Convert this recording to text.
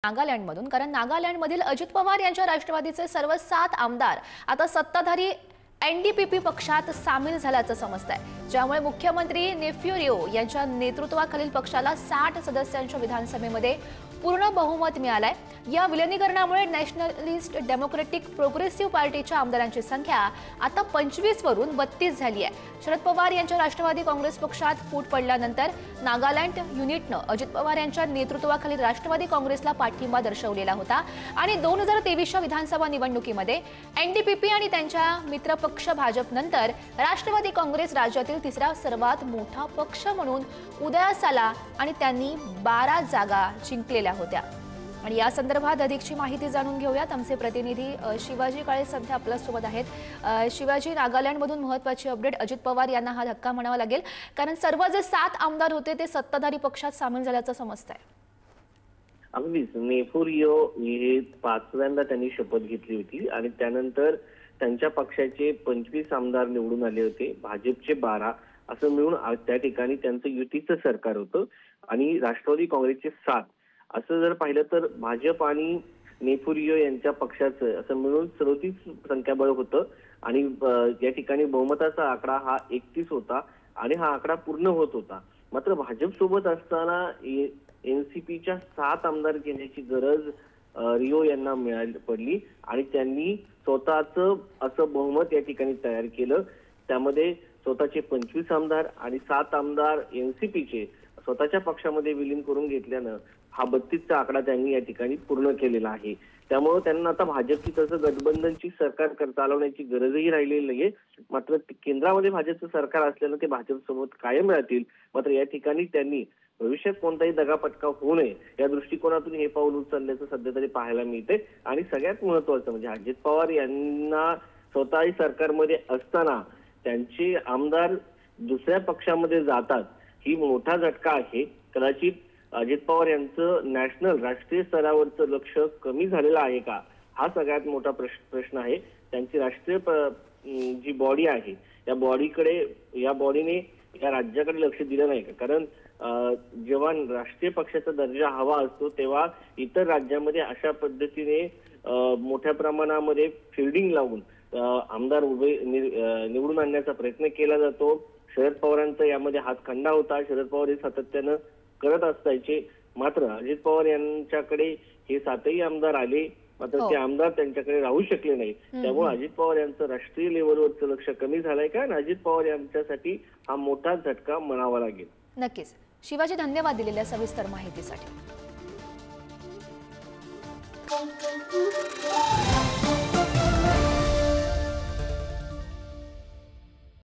नागालँडमधून, कारण नागालँडमधील अजित पवार यांच्या राष्ट्रवादीचे सर्व 7 आमदार आता सत्ताधारी एनडीपीपी पक्षात सामील झाल्याचं समजतंय, ज्यामुळे मुख्यमंत्री नेफ्यू रियो यांच्या नेतृत्वाखालील पक्षाला 60 सदस्यांच्या विधानसभेमध्ये पूर्ण बहुमत मिळालंय। या विलीनीकरणामुळे नॅशनलिस्ट डेमोक्रेटिक प्रोग्रेसिव्ह पार्टीच्या आमदारांची संख्या आता 25 वरून 32 झाली आहे। शरद पवार यांच्या राष्ट्रवादी काँग्रेस पक्षात फूट पडल्यानंतर नागालँड युनिटनं अजित पवार यांच्या नेतृत्वाखालील राष्ट्रवादी काँग्रेसला पाठिंबा दर्शवलेला होता आणि 2023च्या विधानसभा निवडणुकीमध्ये एनडीपीपी आणि त्यांच्या मित्रपक्ष भाजपनंतर राष्ट्रवादी काँग्रेस राज्यातील तिसरा सर्वात मोठा पक्ष म्हणून उदयास आला आणि त्यांनी 12 जागा जिंकलेल्या होत्या। आणि या संदर्भात अधिकची माहिती जाणून घेऊयात। आमचे प्रतिनिधी शिवाजी काळे सध्या आपल्या सोबत आहेत। शिवाजी, नागालँडमधून महत्त्वाची अपडेट, अजित पवार यांना हा धक्का म्हणावा लागेल, कारण सर्व जे 7 आमदार होते ते सत्ताधारी पक्षात सामील झाल्याचं समजतंय। अगदीच नेफ्यू रियो हे 5व्यांदा त्यांनी शपथ घेतली होती आणि त्यानंतर त्यांच्या पक्षाचे 25 आमदार निवडून आले होते, भाजपचे 12 असं मिळून त्या ठिकाणी त्यांचं युतीचं सरकार होतं आणि राष्ट्रवादी काँग्रेसचे 7 असं जर पाहिलं तर भाजप आणि नेफ्यू रियो यांच्या पक्षाचं असं मिळून 37 संख्याबळ होतं आणि या ठिकाणी बहुमताचा आकडा हा 31 होता आणि हा आकडा पूर्ण होत होता। मात्र भाजप सोबत असताना एनसीपीच्या 7 आमदार घेण्याची गरज रियो यांना पडली आणि त्यांनी स्वतःचं असं बहुमत या ठिकाणी तयार केलं। त्यामध्ये स्वतःचे 25 आमदार आणि 7 आमदार एनसीपीचे स्वतःच्या पक्षामध्ये विलीन करून घेतल्यानं हा 32चा आकडा त्यांनी या ठिकाणी पूर्ण केलेला आहे। त्यामुळे त्यांना आता भाजपची तसं गठबंधनची सरकार चालवण्याची गरजही राहिलेली नाहीये। मात्र केंद्रामध्ये भाजपचं सरकार असल्यानं ते भाजपसोबत कायम राहतील। मात्र या ठिकाणी त्यांनी भविष्यात कोणताही दगाफटका होऊ नये या दृष्टिकोनातून हे पाऊल उचलल्याचं सध्या तरी पाहायला मिळते। आणि सगळ्यात महत्त्वाचं म्हणजे अजित पवार यांना स्वतःही सरकारमध्ये असताना त्यांचे आमदार दुसऱ्या पक्षामध्ये जातात ही मोठा झटका आहे। कदाचित अजित पवार यांचं राष्ट्रीय स्तरावरचं लक्ष कमी झालेलं आहे का, हा सगळ्यात मोठा प्रश्न आहे। त्यांची राष्ट्रीय जी बॉडी आहे या बॉडीने या राज्याकडे लक्ष दिलं नाही का? कारण जेव्हा राष्ट्रीय पक्षाचा दर्जा हवा असतो तेव्हा इतर राज्यामध्ये अशा पद्धतीने मोठ्या प्रमाणामध्ये फिल्डिंग लावून आमदार निवडून आणण्याचा प्रयत्न केला जातो। शरद पवारांचा यामध्ये हातखंडा होता, शरद पवार हे सातत्यानं करत असतायचे। मात्र अजित पवार यांच्याकडे हे 7ही आमदार आले, मात्र ते आमदार त्यांच्याकडे राहू शकले नाही। त्यामुळे अजित पवार यांचं राष्ट्रीय लेव्हलवरचं लक्ष कमी झालंय का, आणि अजित पवार यांच्यासाठी हा मोठा झटका म्हणावा लागेल। नक्कीच शिवाजी, धन्यवाद दिलेल्या सविस्तर माहितीसाठी।